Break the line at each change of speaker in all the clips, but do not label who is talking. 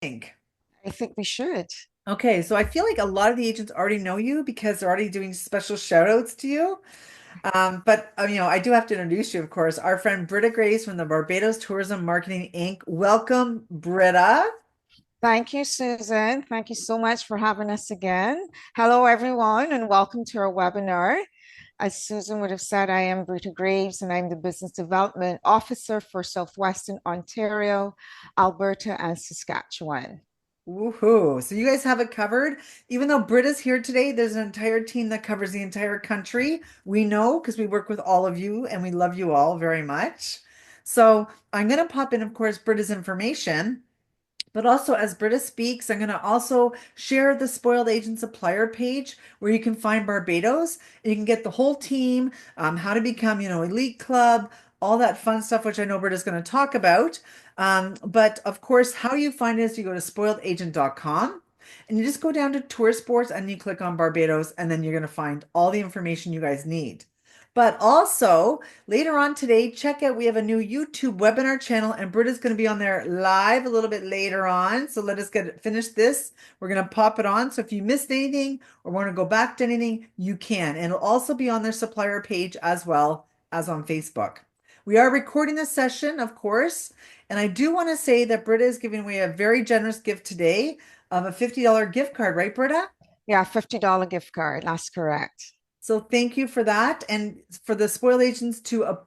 Think.
I think we should.
Okay, so I feel like a lot of the agents already know you because they're already doing special shout outs to you. But I do have to introduce you, of course, our friend Brita Greaves from the Barbados Tourism Marketing Inc. Welcome, Brita.
Thank you, Susan. Thank you so much for having us again. Hello, everyone, and welcome to our webinar. As Susan would have said, I am Brita Greaves, and I'm the Business Development Officer for Southwestern Ontario, Alberta, and Saskatchewan.
Woohoo. So you guys have it covered. Even though Brita's here today, there's an entire team that covers the entire country. We know because we work with all of you and we love you all very much. So I'm going to pop in, of course, Brita's information. But also, as Britta speaks, I'm going to also share the Spoiled Agent Supplier page where you can find Barbados. And you can get the whole team, how to become, elite club, all that fun stuff, which I know Britta's going to talk about. But of course, how you find it is you go to spoiledagent.com and you just go down to tour sports and you click on Barbados, and then you're going to find all the information you guys need. But also, later on today, check out we have a new YouTube webinar channel, and Britta's going to be on there live a little bit later on. So let us finish this. We're going to pop it on. So if you missed anything or want to go back to anything, you can. And it'll also be on their supplier page as well as on Facebook. We are recording this session, of course. And I do want to say that Britta is giving away a very generous gift today of a $50 gift card, right, Britta?
Yeah, $50 gift card. That's correct.
So thank you for that. And for the spoil agents to,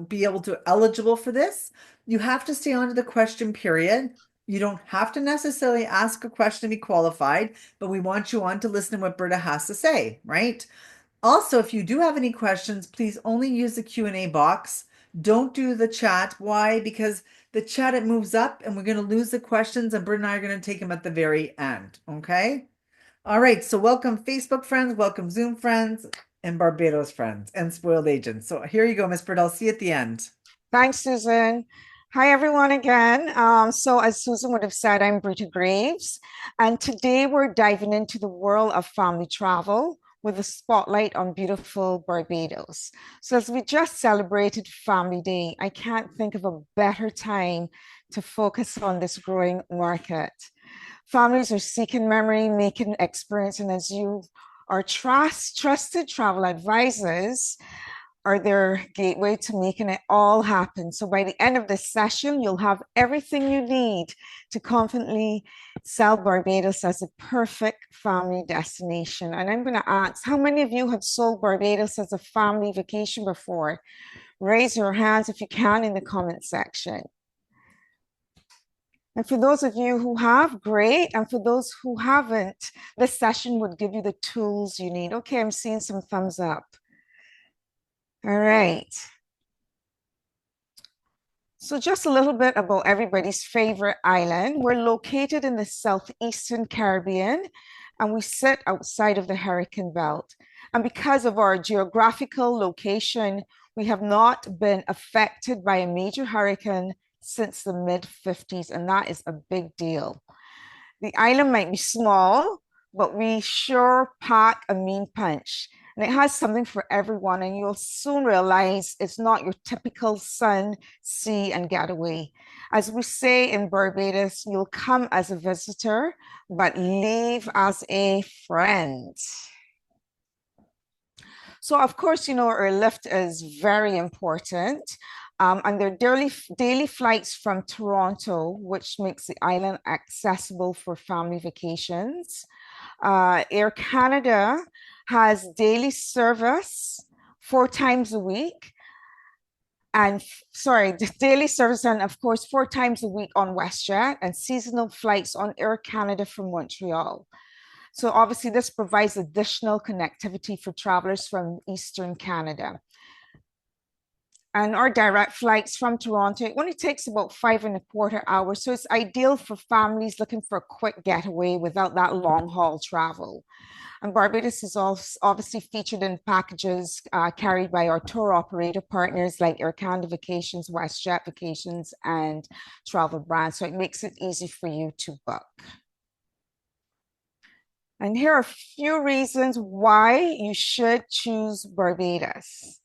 be able to eligible for this, you have to stay on to the question period. You don't have to necessarily ask a question to be qualified, but we want you on to listen to what Britta has to say, right? Also, if you do have any questions, please only use the Q&A box. Don't do the chat. Why? Because the chat, it moves up and we're going to lose the questions, and Britta and I are going to take them at the very end. Okay? All right, so welcome Facebook friends, welcome Zoom friends, and Barbados friends, and spoiled agents. So here you go, Miss Bird. I'll see you at the end.
Thanks, Susan. Hi, everyone, again. So, as Susan would have said, I'm Brita Greaves, and today we're diving into the world of family travel with a spotlight on beautiful Barbados. So, as we just celebrated Family Day, I can't think of a better time to focus on this growing market. Families are seeking memory, making experience, and as you are trusted travel advisors, are their gateway to making it all happen. So by the end of this session, you'll have everything you need to confidently sell Barbados as a perfect family destination. And I'm going to ask, how many of you have sold Barbados as a family vacation before? Raise your hands if you can in the comment section. And for those of you who have, great. And for those who haven't, this session would give you the tools you need. Okay, I'm seeing some thumbs up. All right. So just a little bit about everybody's favorite island. We're located in the southeastern Caribbean, and we sit outside of the hurricane belt. And because of our geographical location, we have not been affected by a major hurricane since the mid-50s, and that is a big deal. The island might be small, but we sure pack a mean punch. And it has something for everyone, and you'll soon realize it's not your typical sun, sea, and getaway. As we say in Barbados, you'll come as a visitor, but leave as a friend. So, of course, our lift is very important. And there are daily flights from Toronto, which makes the island accessible for family vacations. Air Canada has daily service 4 times a week. And sorry, the daily service, and of course, 4 times a week on WestJet, and seasonal flights on Air Canada from Montreal. So obviously, this provides additional connectivity for travelers from Eastern Canada. And our direct flights from Toronto, it only takes about 5.25 hours. So it's ideal for families looking for a quick getaway without that long haul travel. And Barbados is also obviously featured in packages carried by our tour operator partners like Air Canada Vacations, WestJet Vacations, and Travel Brand. So it makes it easy for you to book. And here are a few reasons why you should choose Barbados.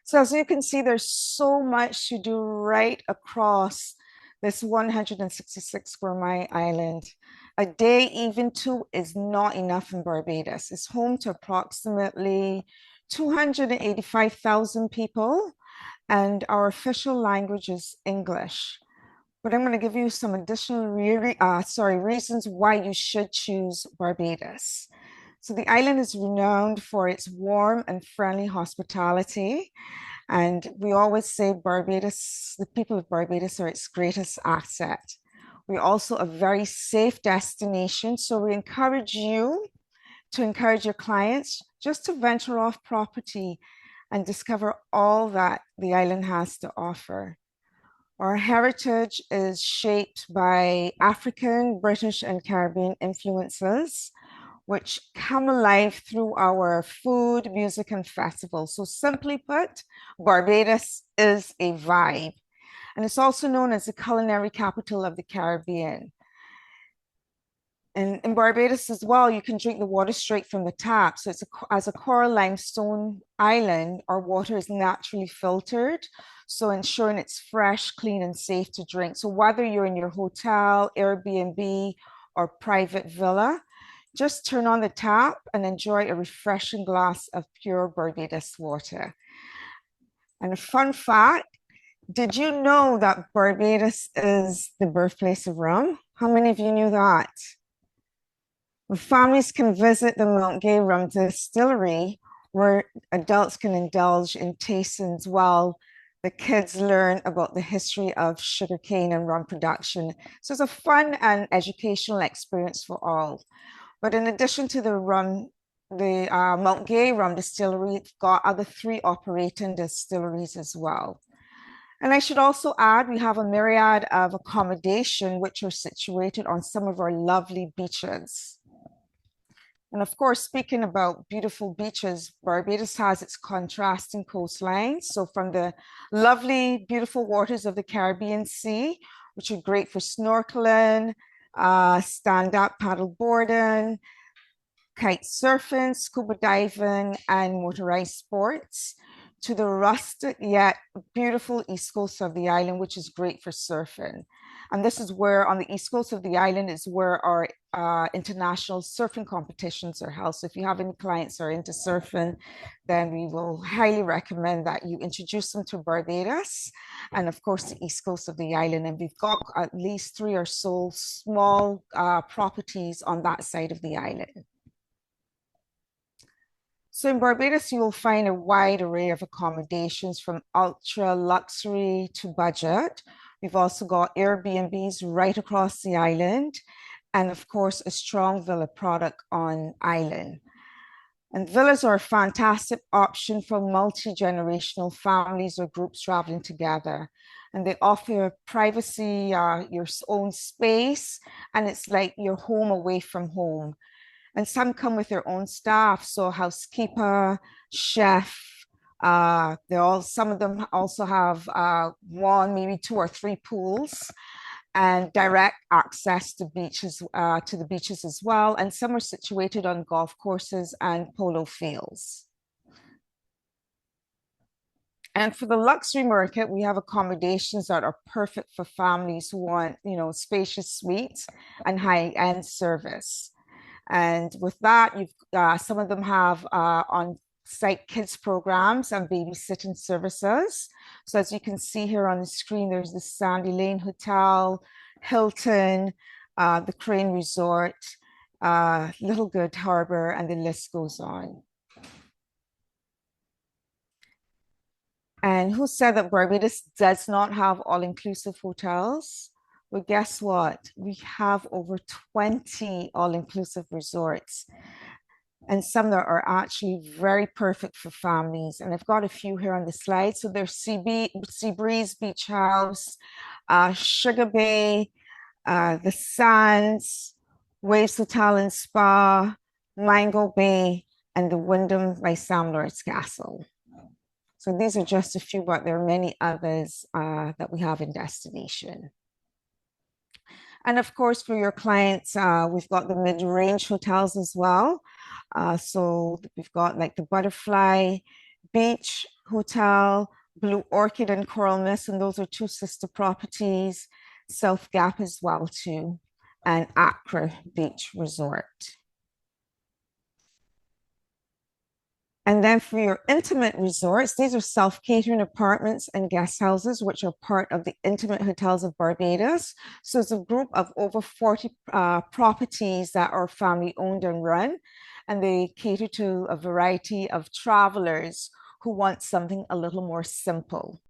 So as you can see, there's so much to do right across this 166 square mile island. A day, even two, is not enough in Barbados. It's home to approximately 285,000 people, and our official language is English. But I'm going to give you some additional reasons why you should choose Barbados. So the island is renowned for its warm and friendly hospitality. And we always say Barbados, the people of Barbados are its greatest asset. We're also a very safe destination. So we encourage you to encourage your clients just to venture off property and discover all that the island has to offer. Our heritage is shaped by African, British, and Caribbean influences, which come alive through our food, music, and festivals. So, simply put, Barbados is a vibe. And it's also known as the culinary capital of the Caribbean. And in Barbados as well, you can drink the water straight from the tap. So as a coral limestone island, our water is naturally filtered, so ensuring it's fresh, clean, and safe to drink. So whether you're in your hotel, Airbnb, or private villa, just turn on the tap and enjoy a refreshing glass of pure Barbados water. And a fun fact, did you know that Barbados is the birthplace of rum? How many of you knew that? Families can visit the Mount Gay Rum Distillery, where adults can indulge in tastings while the kids learn about the history of sugarcane and rum production. So it's a fun and educational experience for all. But in addition to the Mount Gay Rum Distillery, we've got other three operating distilleries as well. And I should also add, we have a myriad of accommodation which are situated on some of our lovely beaches. And of course, speaking about beautiful beaches, Barbados has its contrasting coastlines. So from the lovely, beautiful waters of the Caribbean Sea, which are great for snorkeling, stand-up paddle boarding, kite surfing, scuba diving, and motorized sports, to the rustic yet beautiful east coast of the island, which is great for surfing. And this is where, on the east coast of the island, is where our international surfing competitions are held. So if you have any clients who are into surfing, then we will highly recommend that you introduce them to Barbados and, of course, the east coast of the island. And we've got at least 3 or so small properties on that side of the island. So in Barbados, you will find a wide array of accommodations from ultra luxury to budget. We've also got Airbnbs right across the island, and of course, a strong villa product on island. And villas are a fantastic option for multi-generational families or groups traveling together. And they offer privacy, your own space, and it's like your home away from home. And some come with their own staff, so housekeeper, chef. Some of them also have one, maybe 2 or 3 pools, and direct access to the beaches as well. And some are situated on golf courses and polo fields. And for the luxury market, we have accommodations that are perfect for families who want, spacious suites and high-end service. And with that, some of them have on-site kids programs and babysitting services. So as you can see here on the screen, there's the Sandy Lane Hotel, Hilton, the Crane Resort, Little Good Harbor, and the list goes on. And who said that Barbados does not have all-inclusive hotels? Well, guess what? We have over 20 all-inclusive resorts, and some that are actually very perfect for families. And I've got a few here on the slide. So there's Sea Breeze Beach House, Sugar Bay, the Sands, Waves Hotel and Spa, Mango Bay, and the Wyndham by Sam Lord's Castle. So these are just a few, but there are many others that we have in destination. And of course, for your clients, we've got the mid-range hotels as well. So we've got like the Butterfly Beach, Hotel, Blue Orchid and Coral Mist, and those are two sister properties. South Gap as well too, and Accra Beach Resort. And then for your intimate resorts, these are self-catering apartments and guest houses, which are part of the Intimate Hotels of Barbados. So it's a group of over 40 properties that are family owned and run, and they cater to a variety of travelers who want something a little more simple.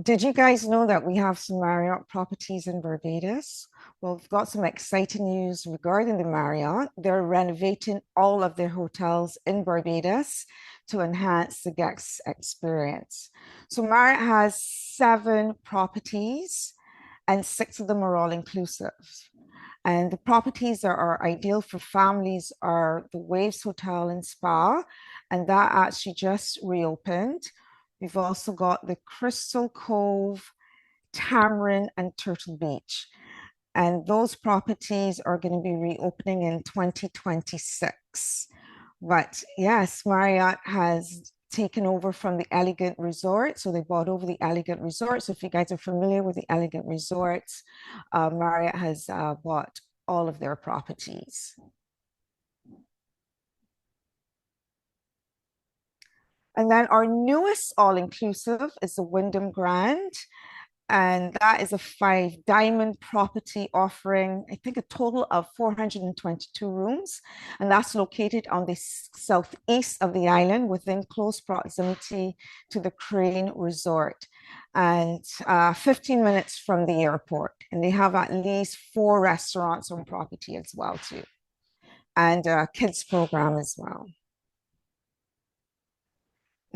Did you guys know that we have some Marriott properties in Barbados? Well, we've got some exciting news regarding the Marriott. They're renovating all of their hotels in Barbados to enhance the guest experience. So Marriott has 7 properties, and 6 of them are all inclusive. And the properties that are ideal for families are the Waves Hotel and Spa, and that actually just reopened. We've also got the Crystal Cove, Tamarind, and Turtle Beach. And those properties are going to be reopening in 2026. But yes, Marriott has taken over from the Elegant Resort. So they bought over the Elegant Resort. So if you guys are familiar with the Elegant Resorts, Marriott has bought all of their properties. And then our newest all-inclusive is the Wyndham Grand. And that is a 5 diamond property offering, I think, a total of 422 rooms. And that's located on the southeast of the island within close proximity to the Crane Resort and 15 minutes from the airport. And they have at least 4 restaurants on property as well, too, and a kids program as well.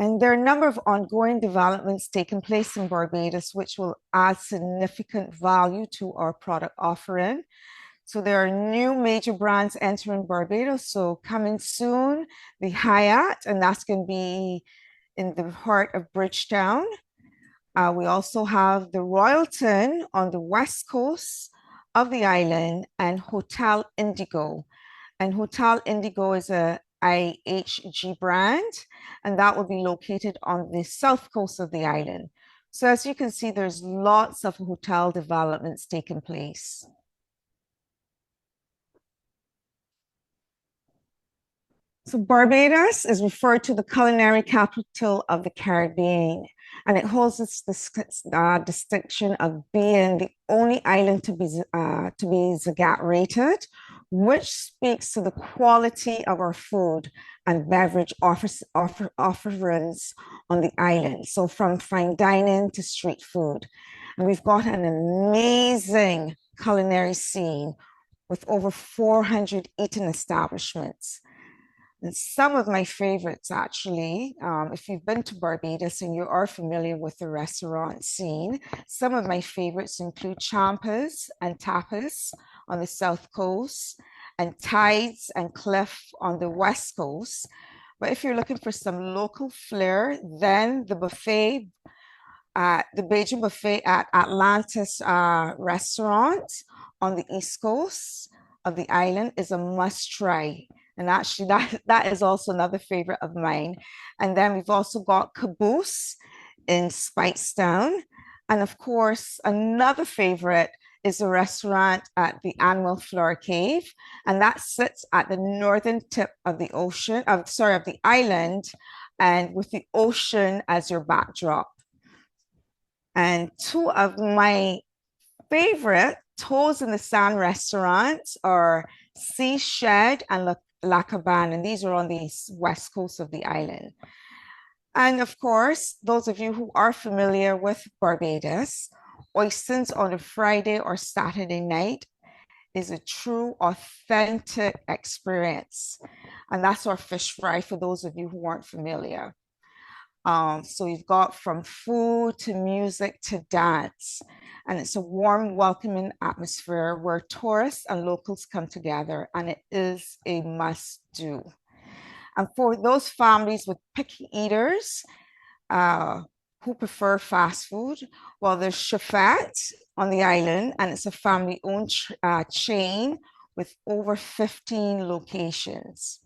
And there are a number of ongoing developments taking place in Barbados, which will add significant value to our product offering. So there are new major brands entering Barbados. So coming soon, the Hyatt, and that's going to be in the heart of Bridgetown. We also have the Royalton on the west coast of the island and Hotel Indigo. And Hotel Indigo is a IHG brand, and that will be located on the south coast of the island. So as you can see, there's lots of hotel developments taking place. So Barbados is referred to the culinary capital of the Caribbean, and it holds this distinction of being the only island to be Zagat rated, which speaks to the quality of our food and beverage offerings on the island. So from fine dining to street food. And we've got an amazing culinary scene with over 400 eating establishments. And some of my favorites, actually, if you've been to Barbados and you are familiar with the restaurant scene, some of my favorites include Champas and Tapas on the South Coast and Tides and Cliff on the West Coast. But if you're looking for some local flair, then the Bajan buffet at Atlantis restaurant on the East Coast, of the island is a must try. And actually, that is also another favorite of mine. And then we've also got Caboose in Speightstown. And of course, another favorite is a restaurant at the Animal Flower Cave. And that sits at the northern tip of the ocean, of the island, and with the ocean as your backdrop. And two of my favorite toes in the sand restaurants are Sea Shed and La Cabane, and these are on the west coast of the island. And of course, those of you who are familiar with Barbados, oysters on a Friday or Saturday night is a true, authentic experience. And that's our fish fry for those of you who aren't familiar. So you've got from food to music to dance. And it's a warm, welcoming atmosphere where tourists and locals come together, and it is a must do. And for those families with picky eaters who prefer fast food, well, there's Chefette on the island, and it's a family-owned chain with over 15 locations.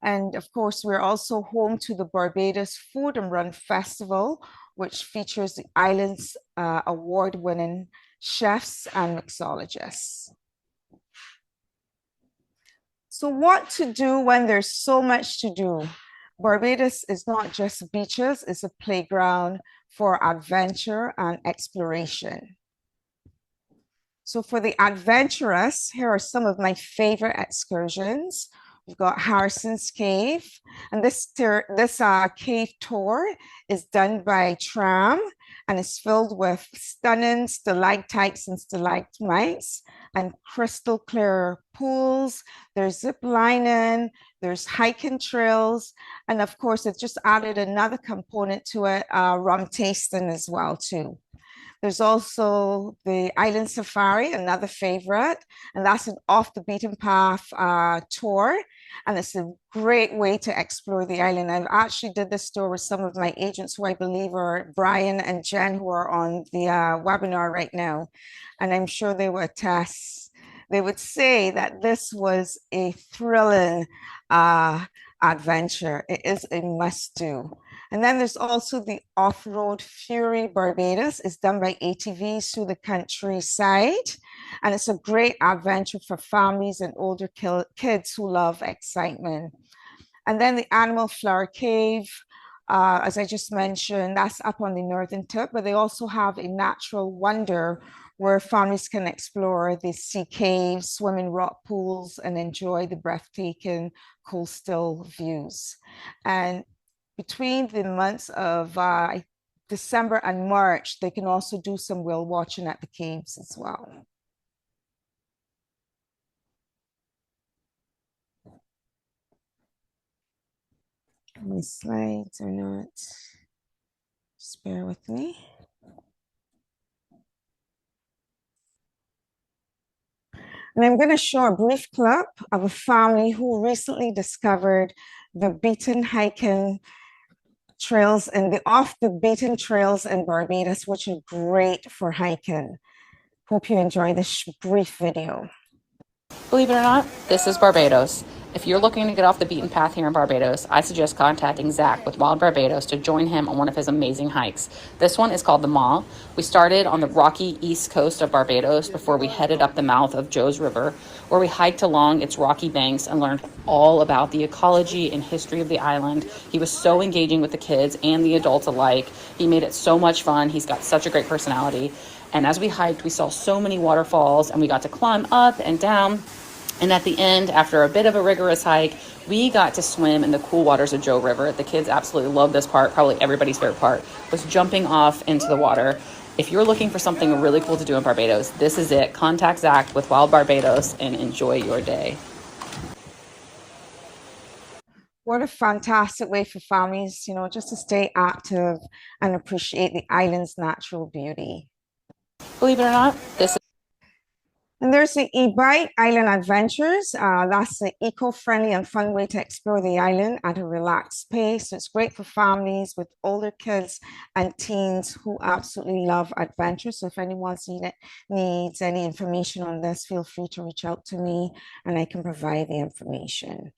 And of course, we're also home to the Barbados Food and Run Festival, which features the island's award-winning chefs and mixologists. So what to do when there's so much to do? Barbados is not just beaches, it's a playground for adventure and exploration. So for the adventurous, here are some of my favorite excursions. We've got Harrison's Cave, and this cave tour is done by tram, and it's filled with stunning stalactites and stalagmites and crystal clear pools. There's zip lining, there's hiking trails, and of course, it just added another component to it, rum tasting as well too. There's also the Island Safari, another favorite, and that's an off the beaten path tour. And it's a great way to explore the island. I've actually did this tour with some of my agents who I believe are Brian and Jen, who are on the webinar right now. And I'm sure they would attest. They would say that this was a thrilling adventure. It is a must do. And then there's also the Off-Road Fury Barbados. It's done by ATVs through the countryside. And it's a great adventure for families and older kids who love excitement. And then the Animal Flower Cave, as I just mentioned, that's up on the northern tip, but they also have a natural wonder where families can explore the sea caves, swim in rock pools, and enjoy the breathtaking coastal views. And between the months of December and March, they can also do some whale watching at the caves as well. My slides are not, just bear with me. And I'm going to show a brief clip of a family who recently discovered the beaten hiking trails and the off the beaten trails in Barbados, which are great for hiking. Hope you enjoy this brief video.
Believe it or not, this is Barbados. If you're looking to get off the beaten path here in Barbados, I suggest contacting Zach with Wild Barbados to join him on one of his amazing hikes. This one is called the Maw. We started on the rocky east coast of Barbados before we headed up the mouth of Joes River, where we hiked along its rocky banks and learned all about the ecology and history of the island. He was so engaging with the kids and the adults alike. He made it so much fun. He's got such a great personality. And as we hiked, we saw so many waterfalls, and we got to climb up and down. And at the end, after a bit of a rigorous hike, we got to swim in the cool waters of Joe River. The kids absolutely loved this part. Probably everybody's favorite part was jumping off into the water. If you're looking for something really cool to do in Barbados, this is it. Contact Zach with Wild Barbados and enjoy your day.
What a fantastic way for families, just to stay active and appreciate the island's natural beauty.
Believe it or not, this
And there's the e-bike Island Adventures. That's the eco-friendly and fun way to explore the island at a relaxed pace. So it's great for families with older kids and teens who absolutely love adventure. So if anyone needs any information on this, feel free to reach out to me and I can provide the information.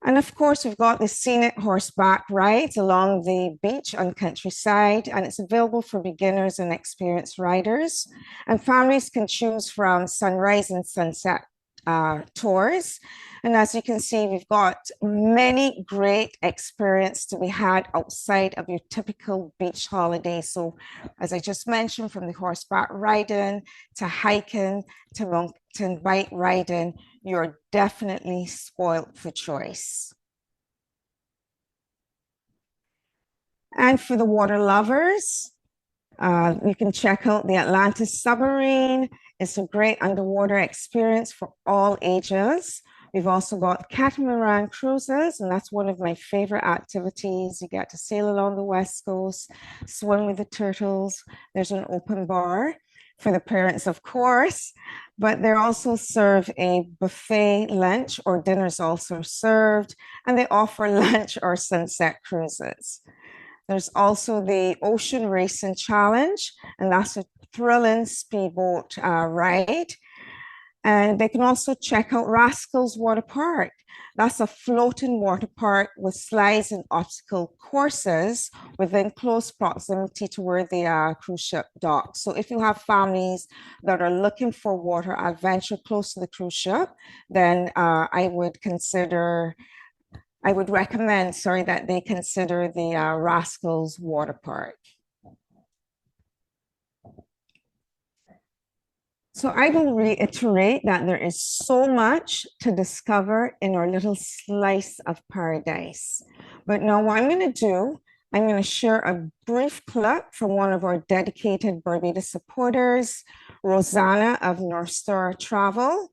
And of course, we've got the scenic horseback rides along the beach and countryside, and it's available for beginners and experienced riders. And families can choose from sunrise and sunset tours. And as you can see, we've got many great experiences to be had outside of your typical beach holiday. So as I just mentioned, from the horseback riding to hiking to mountain bike riding, you're definitely spoiled for choice. And for the water lovers, you can check out the Atlantis submarine. It's a great underwater experience for all ages. We've also got catamaran cruises, and that's one of my favorite activities. You get to sail along the West Coast, swim with the turtles. There's an open bar for the parents, of course, but they also serve a buffet lunch, or dinner's also served, and they offer lunch or sunset cruises. There's also the Ocean Racing Challenge, and that's a thrilling speedboat ride. And they can also check out Rascals Water Park. That's a floating water park with slides and obstacle courses within close proximity to where the cruise ship docks. So if you have families that are looking for water adventure close to the cruise ship, then I would recommend, that they consider the Rascals Water Park. So I will reiterate that there is so much to discover in our little slice of paradise. But now what I'm going to do, I'm going to share a brief clip from one of our dedicated Barbados supporters, Rosanna of North Star Travel.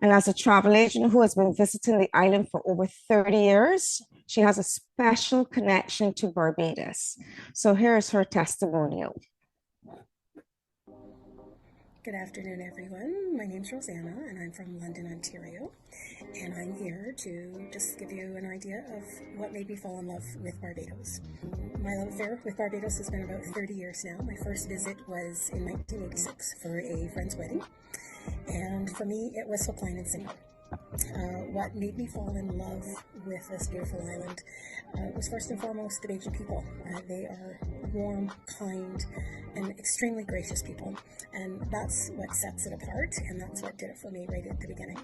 And as a travel agent who has been visiting the island for over 30 years, she has a special connection to Barbados. So here's her testimonial.
Good afternoon, everyone. My name's Rosanna, and I'm from London, Ontario. And I'm here to just give you an idea of what made me fall in love with Barbados. My love affair with Barbados has been about 30 years now. My first visit was in 1986 for a friend's wedding. And for me, it was hook, line, and sinker. What made me fall in love with this beautiful island was first and foremost the Bajan people. They are warm, kind, and extremely gracious people, and that's what sets it apart, and that's what did it for me right at the beginning.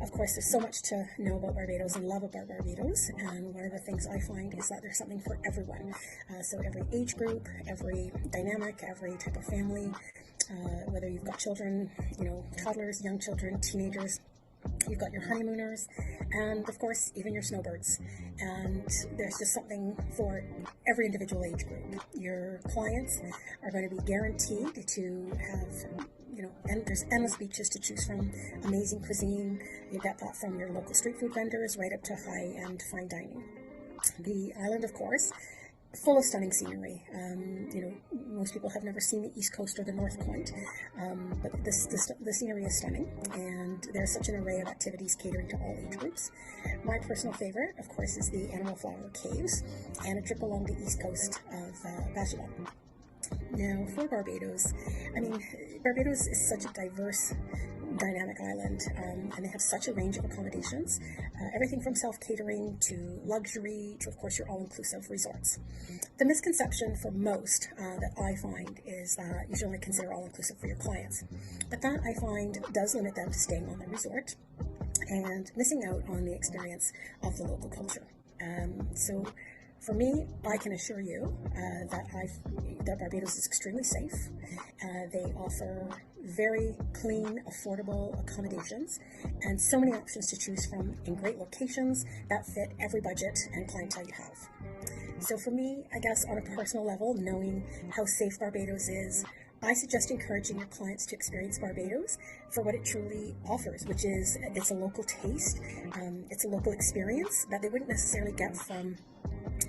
Of course, there's so much to know about Barbados and love about Barbados, and one of the things I find is that there's something for everyone. So every age group, every dynamic, every type of family, whether you've got children, toddlers, young children, teenagers, you've got your honeymooners, and of course, even your snowbirds. And there's just something for every individual age group. Your clients are going to be guaranteed to have, and there's endless beaches to choose from, amazing cuisine. You get that from your local street food vendors right up to high-end fine dining. The island, of course, full of stunning scenery. Most people have never seen the East Coast or the North Point, but the scenery is stunning, and there's such an array of activities catering to all age groups. My personal favorite, of course, is the Animal Flower Caves and a trip along the east coast of Barbados. Now, for Barbados, Barbados is such a diverse, dynamic island, and they have such a range of accommodations, everything from self-catering to luxury to, of course, your all-inclusive resorts. The misconception for most that I find is that you should only consider all-inclusive for your clients, but that I find does limit them to staying on the resort and missing out on the experience of the local culture. So for me, I can assure you that Barbados is extremely safe. They offer very clean, affordable accommodations, and so many options to choose from in great locations that fit every budget and clientele you have. So for me, I guess on a personal level, knowing how safe Barbados is, I suggest encouraging your clients to experience Barbados for what it truly offers, which is it's a local taste, it's a local experience that they wouldn't necessarily get from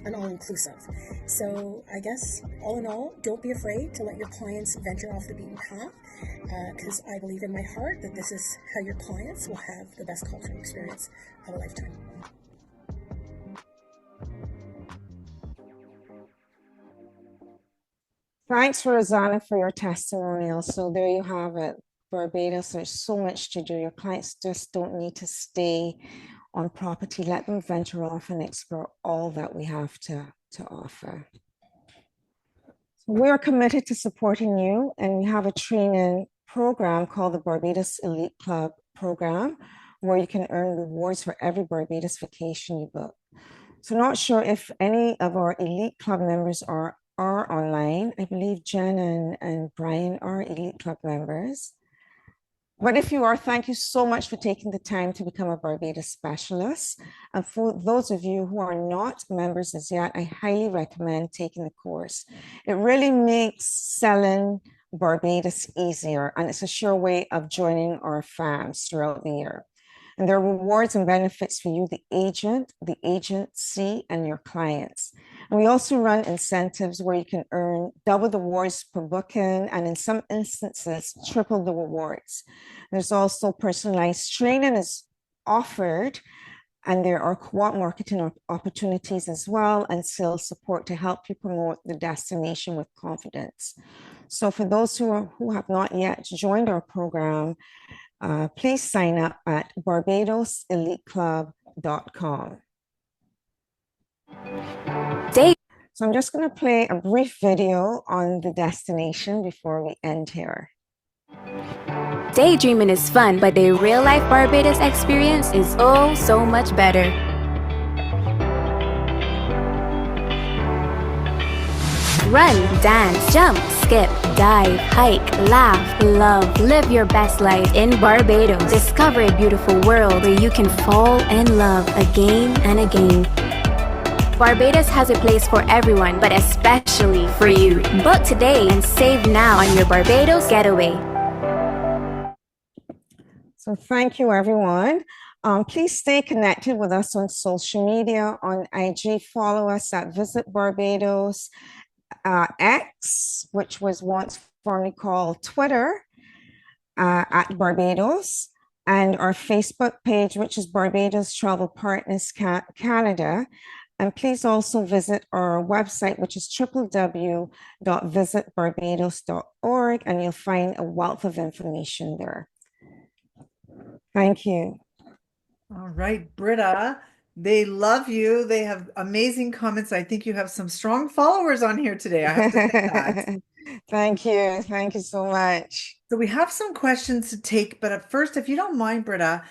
an all-inclusive. So I guess all in all, don't be afraid to let your clients venture off the beaten path, because I believe in my heart that this is how your clients will have the best cultural experience of a lifetime.
Thanks, Rosanna, for your testimonial. So there you have it. Barbados, there's so much to do. Your clients just don't need to stay on property. Let them venture off and explore all that we have to offer. So we're committed to supporting you, and we have a training program called the Barbados Elite Club program, where you can earn rewards for every Barbados vacation you book. So not sure if any of our Elite Club members are online. I believe Jen and Brian are Elite Club members. But if you are, thank you so much for taking the time to become a Barbados specialist. And for those of you who are not members as yet, I highly recommend taking the course. It really makes selling Barbados easier, and it's a sure way of joining our fams throughout the year. And there are rewards and benefits for you, the agent, the agency, and your clients. And we also run incentives where you can earn double the rewards per booking, and in some instances, triple the rewards. There's also personalized training is offered, and there are co-op marketing opportunities as well, and sales support to help you promote the destination with confidence. So for those who have not yet joined our program, please sign up at barbadoseliteclub.com. So I'm just going to play a brief video on the destination before we end here.
Daydreaming is fun, but the real-life Barbados experience is oh so much better. Run, dance, jump, skip, dive, hike, laugh, love, live your best life in Barbados. Discover a beautiful world where you can fall in love again and again. Barbados has a place for everyone, but especially for you. Book today and save now on your Barbados Getaway.
So thank you, everyone. Please stay connected with us on social media. On IG, follow us at Visit Barbados, X, which was once formerly called Twitter, at Barbados, and our Facebook page, which is Barbados Travel Partners Canada. And please also visit our website, which is www.visitbarbados.org, and you'll find a wealth of information there. Thank you.
All right, Britta, they love you. They have amazing comments. I think you have some strong followers on here today. I have to say that.
Thank you. Thank you so much.
So we have some questions to take, but at first, if you don't mind, Britta,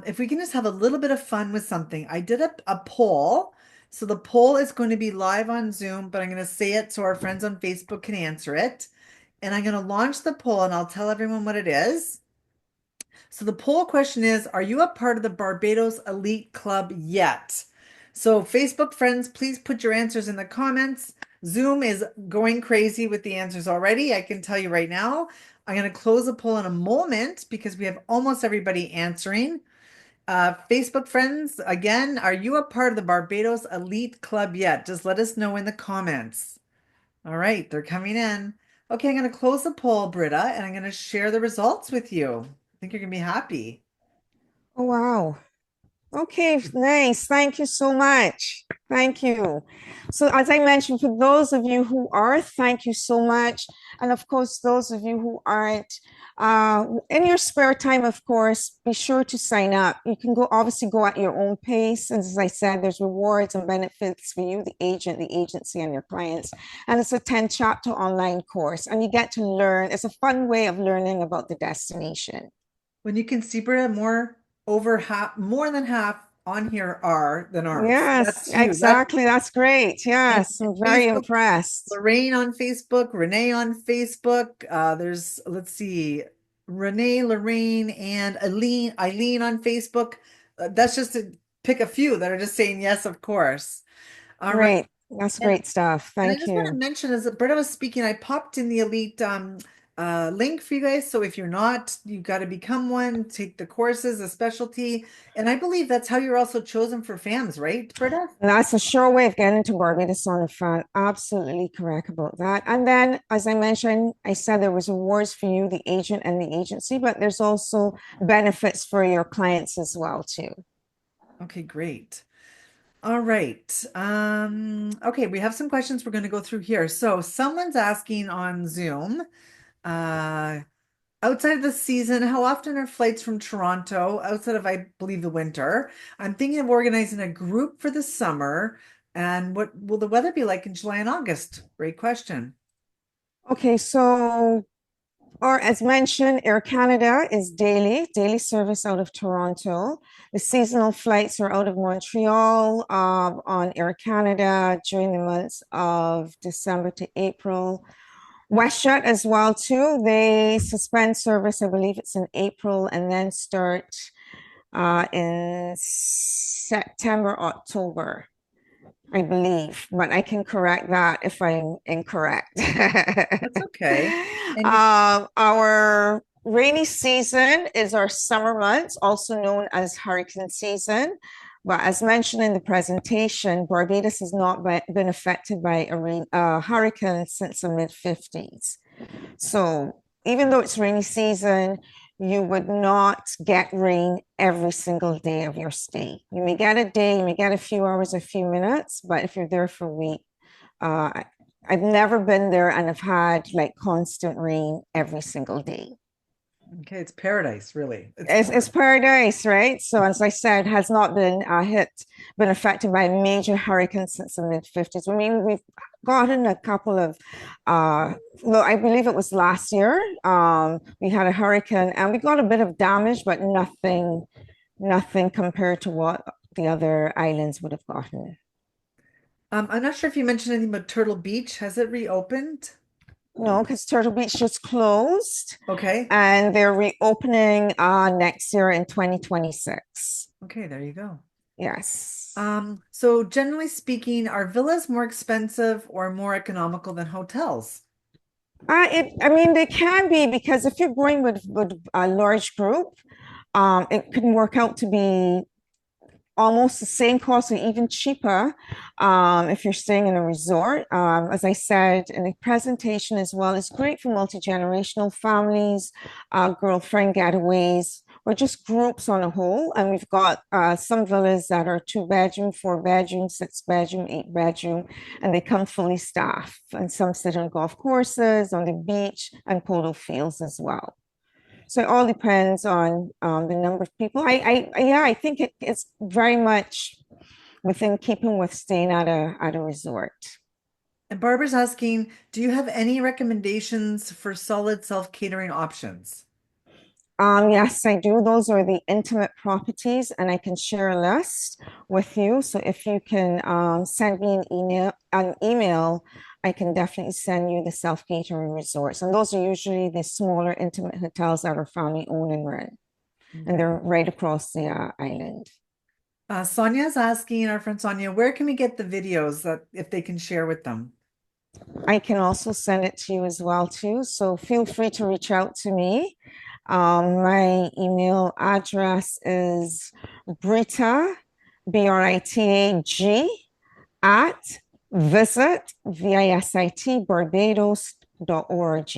if we can just have a little bit of fun with something. I did a poll. So the poll is going to be live on Zoom, but I'm going to say it so our friends on Facebook can answer it. And I'm going to launch the poll and I'll tell everyone what it is. So the poll question is, are you a part of the Barbados Elite Club yet? So Facebook friends, please put your answers in the comments. Zoom is going crazy with the answers already. I can tell you right now. I'm going to close the poll in a moment because we have almost everybody answering. Facebook friends, again, are you a part of the Barbados Elite Club yet? Just let us know in the comments. All right, they're coming in. Okay, I'm going to close the poll, Britta, and I'm going to share the results with you. I think you're going to be happy.
Oh, wow. Okay, nice. Thank you so much. Thank you. So as I mentioned, for those of you who are, thank you so much. And of course, those of you who aren't, in your spare time, of course, be sure to sign up. You can obviously go at your own pace. As I said, there's rewards and benefits for you, the agent, the agency, and your clients. And it's a 10-chapter online course. And you get to learn. It's a fun way of learning about the destination.
When you can see, Britta, more than half on here are than aren't.
Yes,
That's huge.
exactly. That's great. Yes, I'm very
Facebook,
impressed.
Lorraine on Facebook, Renee on Facebook. There's, let's see, Renee, Lorraine, and Eileen on Facebook. That's just to pick a few that are just saying yes, of course. All right.
Great. That's great stuff.
And I
Thank
just want to
you.
mention, as Britta was speaking, I popped in the Elite link for you guys. So if you're not, you've got to become one, take the courses, a specialty. And I believe that's how you're also chosen for FAMs, right, Britta?
And that's a sure way of getting to Barbados on a fan. Absolutely correct about that. And then, as I mentioned, I said there was rewards for you, the agent and the agency, but there's also benefits for your clients as well, too.
Okay, great. All right. Okay, we have some questions we're going to go through here. So someone's asking on Zoom, uh, outside of the season, how often are flights from Toronto outside of, I believe, the winter? I'm thinking of organizing a group for the summer. And what will the weather be like in July and August? Great question.
Okay, so, or as mentioned, Air Canada is daily service out of Toronto. The seasonal flights are out of Montreal on Air Canada during the months of December to April. WestJet as well too. They suspend service, I believe it's in April, and then start in September, October, I believe. But I can correct that if I'm incorrect.
That's okay. And you,
Our rainy season is our summer months, also known as hurricane season. But as mentioned in the presentation, Barbados has not been affected by a hurricane since the mid 50s. So even though it's rainy season, you would not get rain every single day of your stay. You may get a day, you may get a few hours, a few minutes, but if you're there for a week, uh, I've never been there and have had like constant rain every single day.
okay, it's paradise, really. It's
It's
paradise.
paradise, right? So as I said, has not been affected by a major hurricane since the mid 50s. I mean, we've gotten a couple of, well, I believe it was last year. We had a hurricane and we got a bit of damage, but nothing compared to what the other islands would have gotten.
I'm not sure if you mentioned anything about Turtle Beach. Has it reopened?
No, because Turtle Beach just closed
Okay.
and they're reopening next year in 2026.
Okay, there you go.
Yes.
So generally speaking, are villas more expensive or more economical than hotels?
I mean, they can be because if you're going with a large group, it can work out to be almost the same cost or even cheaper if you're staying in a resort. As I said in the presentation as well, it's great for multi-generational families, girlfriend getaways, or just groups on a whole. And we've got some villas that are 2 bedroom, 4 bedroom, 6 bedroom, 8 bedroom, and they come fully staffed. And some sit on golf courses, on the beach, and polo fields as well. So it all depends on the number of people. Yeah, I think it's very much within keeping with staying at a resort.
And Barbara's asking, do you have any recommendations for solid self-catering options?
Yes, I do. Those are the intimate properties, and I can share a list with you. So if you can send me an email, I can definitely send you the self-catering resorts. And those are usually the smaller intimate hotels that are family owned and run, and
Okay.
they're right across the island.
Sonia's asking, our friend Sonia, where can we get the videos that if they can share with them?
I can also send it to you as well too. So feel free to reach out to me. My email address is Brita, Britag at visit Barbados.org.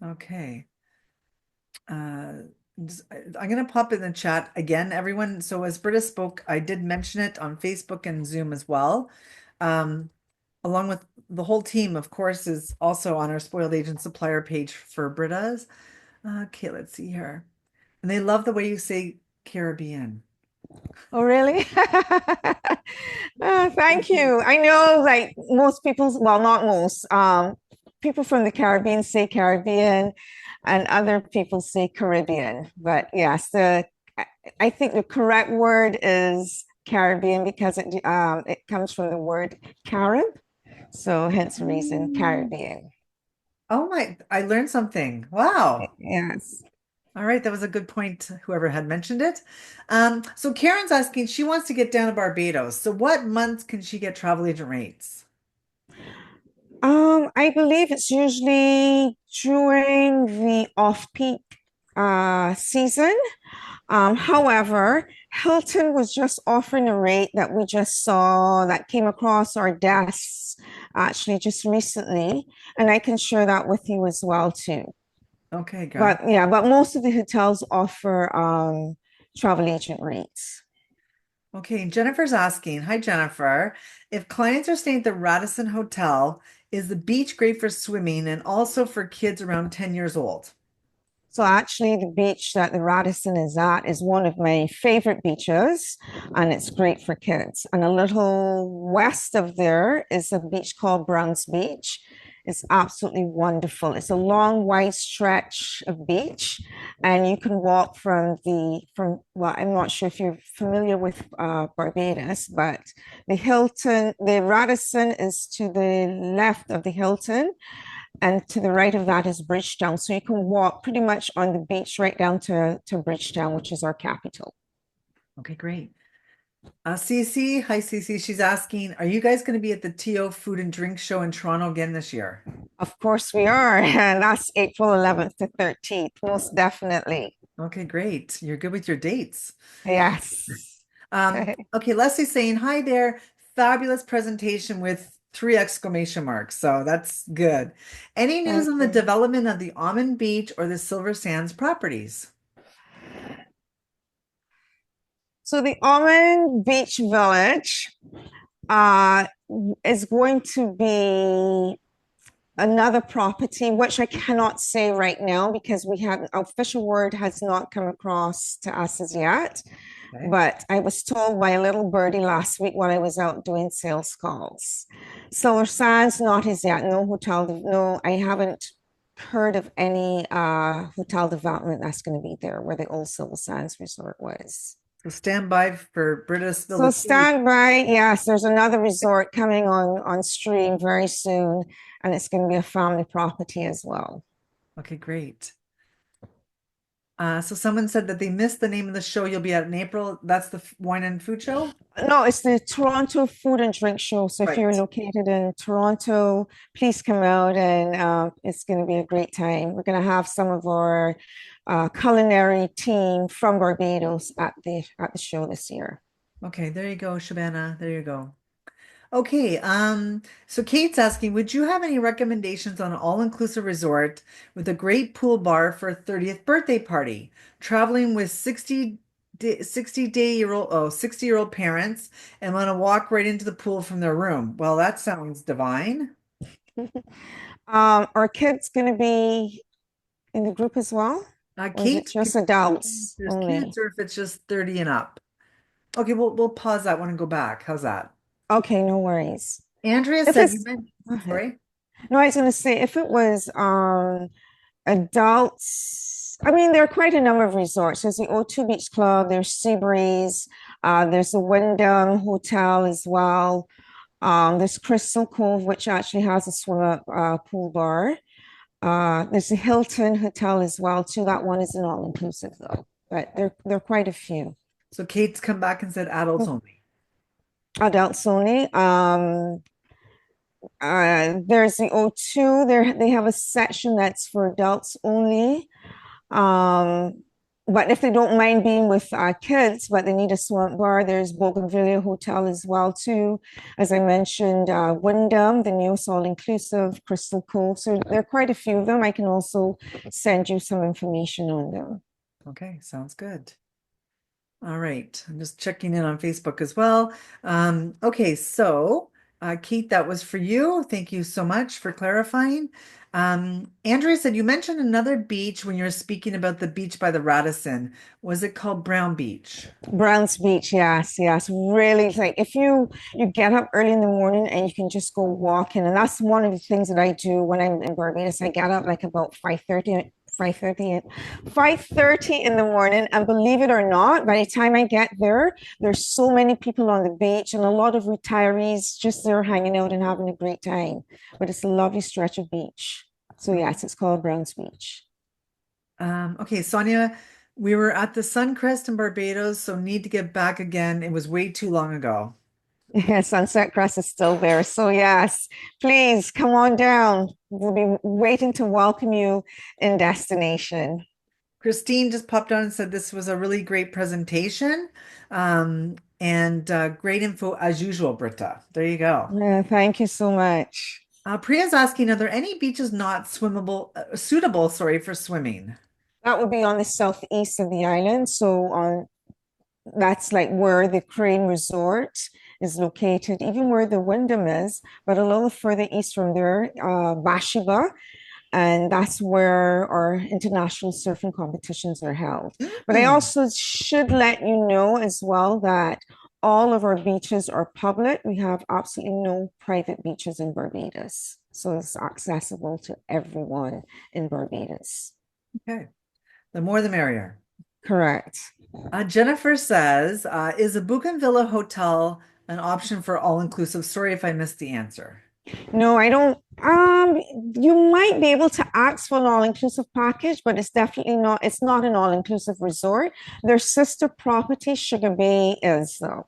Okay. I'm going to pop in the chat again, everyone. So as Britta spoke, I did mention it on Facebook and Zoom as well. Um, Along with the whole team, of course, is also on our Spoiled Agent Supplier page for Britta's. Okay, let's see here. And they love the way you say Caribbean.
Oh, really? Thank you. I know, like most people, well, not most, people from the Caribbean say Caribbean, and other people say Caribbean. But yes, I think the correct word is Caribbean because it comes from the word Carib, so hence the reason
Mm.
Caribbean.
Oh my, I learned something. Wow.
Yes.
All right, that was a good point, whoever had mentioned it. So Karen's asking, she wants to get down to Barbados. So what months can she get travel agent rates?
I believe it's usually during the off-peak season. However, Hilton was just offering a rate that we just saw that came across our desks actually just recently, and I can share that with you as well too.
Okay, good.
But yeah, but most of the hotels offer travel agent rates.
Okay, Jennifer's asking, hi Jennifer, if clients are staying at the Radisson Hotel, is the beach great for swimming and also for kids around 10 years old?
So actually, the beach that the Radisson is at is one of my favorite beaches, and it's great for kids. And a little west of there is a beach called Browns Beach. It's absolutely wonderful. It's a long, wide stretch of beach, and you can walk well, I'm not sure if you're familiar with Barbados, but the Radisson is to the left of the Hilton, and to the right of that is Bridgetown. So you can walk pretty much on the beach right down to Bridgetown, which is our capital.
Okay, great. Cece, hi Cece. She's asking, are you guys going to be at the TO Food and Drink Show in Toronto again this year?
Of course we are. And that's April 11th to 13th, most definitely.
Okay, great. You're good with your dates.
Yes.
Okay, Leslie's saying, hi there. Fabulous presentation with three exclamation marks. So that's good. Any news
Thank
on the
you.
development of the Almond Beach or the Silver Sands properties?
So the Almond Beach Village uh, is going to be another property, which I cannot say right now because we have official word has not come across to us as yet.
Okay.
But I was told by a little birdie last week when I was out doing sales calls. Silver Sands, not as yet. No hotel, no, I haven't heard of any hotel development that's going to be there where the old Silver Sands Resort was.
So stand by for Brita spill
So
the tea.
stand by. Yes, there's another resort coming on stream very soon, and it's going to be a family property as well.
Okay, great. So someone said that they missed the name of the show you'll be at in April. That's the wine and food show?
No, it's the Toronto Food and Drink Show. So if you're
Right.
located in Toronto, please come out, and it's going to be a great time. We're going to have some of our culinary team from Barbados at the show this year.
Okay, there you go, Shabana. There you go. Okay, so Kate's asking, would you have any recommendations on an all-inclusive resort with a great pool bar for a 30th birthday party? Traveling with 60-year-old parents and want to walk right into the pool from their room. Well, that sounds divine.
Are kids going to be in the group as well? Or is it
Kate,
just adults
there's
only?
kids or if it's just 30 and up. Okay, we'll pause that one and go back. How's that?
Okay, no worries.
Andrea
If
said you
it's
meant,
okay.
sorry.
No, I was going to say if it was adults, I mean, there are quite a number of resorts. There's the O2 Beach Club, there's Seabreeze, there's the Wyndham Hotel as well. There's Crystal Cove, which actually has a swim up pool bar. There's the Hilton Hotel as well, too. That one is an all-inclusive though, but there are quite a few.
So Kate's come back and said adults only.
Adults only. There's the O2. They have a section that's for adults only. But if they don't mind being with kids, but they need a swamp bar, there's Bougainvillea Hotel as well too. As I mentioned, Wyndham, the newest all-inclusive, Crystal Cove. So there are quite a few of them. I can also send you some information on them.
Okay, sounds good. All right, I'm just checking in on Facebook as well. Okay, so Kate, that was for you. Thank you so much for clarifying. Andrea said you mentioned another beach when you were speaking about the beach by the Radisson. Was it called Brown Beach?
Browns Beach, yes, yes. Really, like if you get up early in the morning and you can just go walking, and that's one of the things that I do when I'm in Barbados. I get up like about 5:30 in the morning, and believe it or not, by the time I get there, there's so many people on the beach and a lot of retirees just there hanging out and having a great time. But it's a lovely stretch of beach. So yes, it's called Browns Beach.
Okay, Sonia, we were at the Suncrest in Barbados, so need to get back again. It was way too long ago.
Yeah, Sunset Crest is still there. So yes, please come on down. We'll be waiting to welcome you in destination.
Christine just popped on and said this was a really great presentation, and great info as usual, Britta. There you go.
Yeah, thank you so much.
Priya's asking, are there any beaches not swimmable, suitable, sorry, for swimming?
That would be on the southeast of the island. So on that's like where the Crane Resort is located, even where the Wyndham is, but a little further east from there, Bashiba, and that's where our international surfing competitions are held. But I
Hmm.
also should let you know as well that all of our beaches are public. We have absolutely no private beaches in Barbados. So it's accessible to everyone in Barbados.
Okay. The more the merrier.
Correct.
Jennifer says, is a Bougainville hotel an option for all-inclusive? Sorry if I missed the answer.
No, I don't. You might be able to ask for an all-inclusive package, but it's not an all-inclusive resort. Their sister property, Sugar Bay, is though.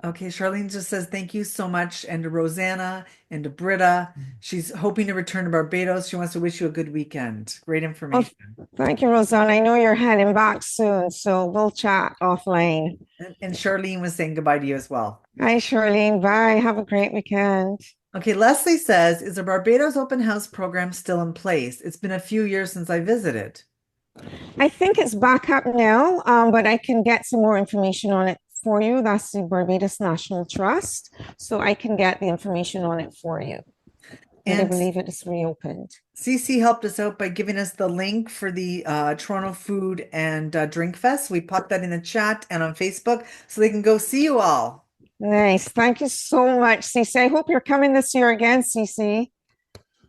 Okay, Charlene just says thank you so much, and to Rosanna and to Britta. She's hoping to return to Barbados. She wants to wish you a good weekend. Great
Oh,
information.
thank you, Rosanna. I know you're heading back soon, so we'll chat offline.
And Charlene was saying goodbye to you as well.
Hi, Charlene. Bye. Have a great weekend.
Okay, Leslie says, is a Barbados open house program still in place? It's been a few years since I visited.
I think it's back up now, but I can get some more information on it for you. That's the Barbados National Trust, so I can get the information on it for you. But I
And
believe it is reopened.
CC helped us out by giving us the link for the Toronto Food and Drink Fest. We popped that in the chat and on Facebook so they can go see you all.
Nice. Thank you so much, Cece. I hope you're coming this year again, Cece.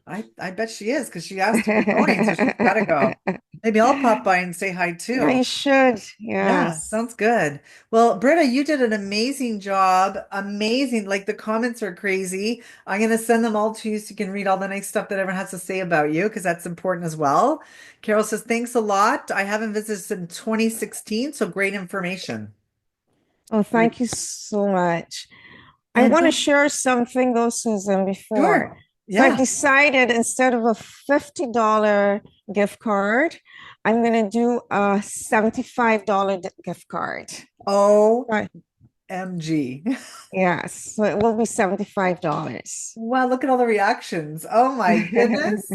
I bet she is because she asked if we're going, so she's got to go. Maybe I'll pop by and say hi
Yeah,
too.
you should.
Yeah,
Yes.
sounds good. Well, Britta, you did an amazing job. Amazing. Like the comments are crazy. I'm going to send them all to you so you can read all the nice stuff that everyone has to say about you because that's important as well. Carol says, thanks a lot. I haven't visited since 2016, so great information.
Oh,
Great.
thank you so much. I
And
want to share something though, Susan, before.
sure.
So I've
Yeah.
decided instead of a $50 gift card, I'm going to do a $75 gift card. Right.
OMG.
Yes. So it will be $75.
Wow, look at all the reactions. Oh my goodness.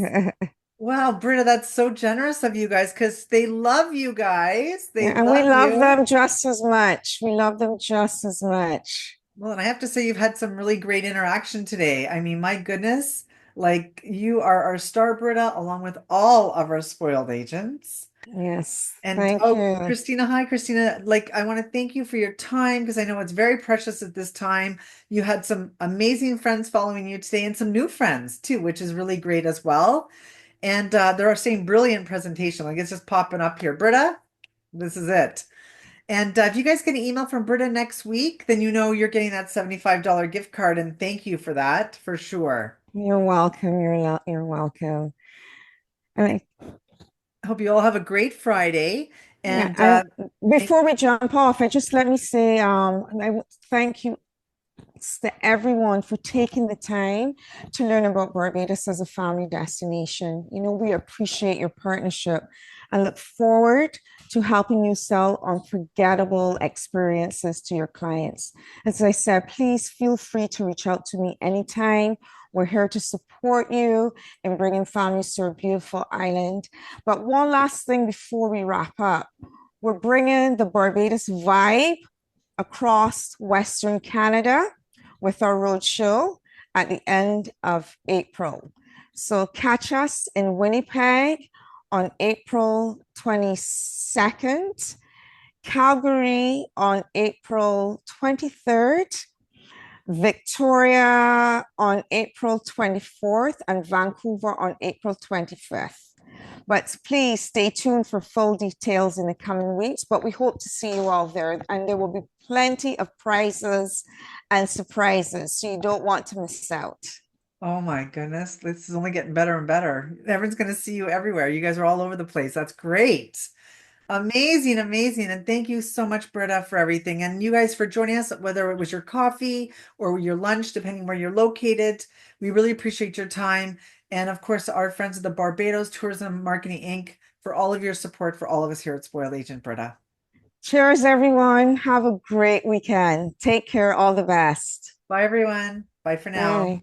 Wow, Britta, that's so generous of you guys because they love you guys. They
Yeah, and we
love
love
you.
them just as much. We love them just as much.
Well, and I have to say, you've had some really great interaction today. I mean, my goodness, like you are our star, Britta, along with all of our spoiled agents.
Yes,
And
thank
oh,
you.
Christina, hi, Christina. Like, I want to thank you for your time because I know it's very precious at this time. You had some amazing friends following you today and some new friends too, which is really great as well. And they're saying brilliant presentation. Like, it's just popping up here. Britta, this is it. And if you guys get an email from Britta next week, then you know you're getting that $75 gift card. And thank you for that, for sure.
You're welcome. You're welcome. And
I hope you all have a great Friday.
yeah,
And
and before we jump off, I just let me say, thank you to everyone for taking the time to learn about Barbados as a family destination. You know, we appreciate your partnership and look forward to helping you sell unforgettable experiences to your clients. As I said, please feel free to reach out to me anytime. We're here to support you in bringing families to our beautiful island. But one last thing before we wrap up, we're bringing the Barbados vibe across Western Canada with our roadshow at the end of April. So catch us in Winnipeg on April 22nd, Calgary on April 23rd, Victoria on April 24th, and Vancouver on April 25th. But please stay tuned for full details in the coming weeks. But we hope to see you all there, and there will be plenty of prizes and surprises, so you don't want to miss out.
oh my goodness, this is only getting better and better. Everyone's going to see you everywhere. You guys are all over the place. That's great. Amazing, amazing. And thank you so much, Britta, for everything. And you guys for joining us, whether it was your coffee or your lunch, depending where you're located. We really appreciate your time. And of course, our friends at the Barbados Tourism Marketing Inc. for all of your support for all of us here at Spoil Agent, Britta.
Cheers, everyone. Have a great weekend. Take care. All the best.
Bye, everyone. Bye for now.
Bye.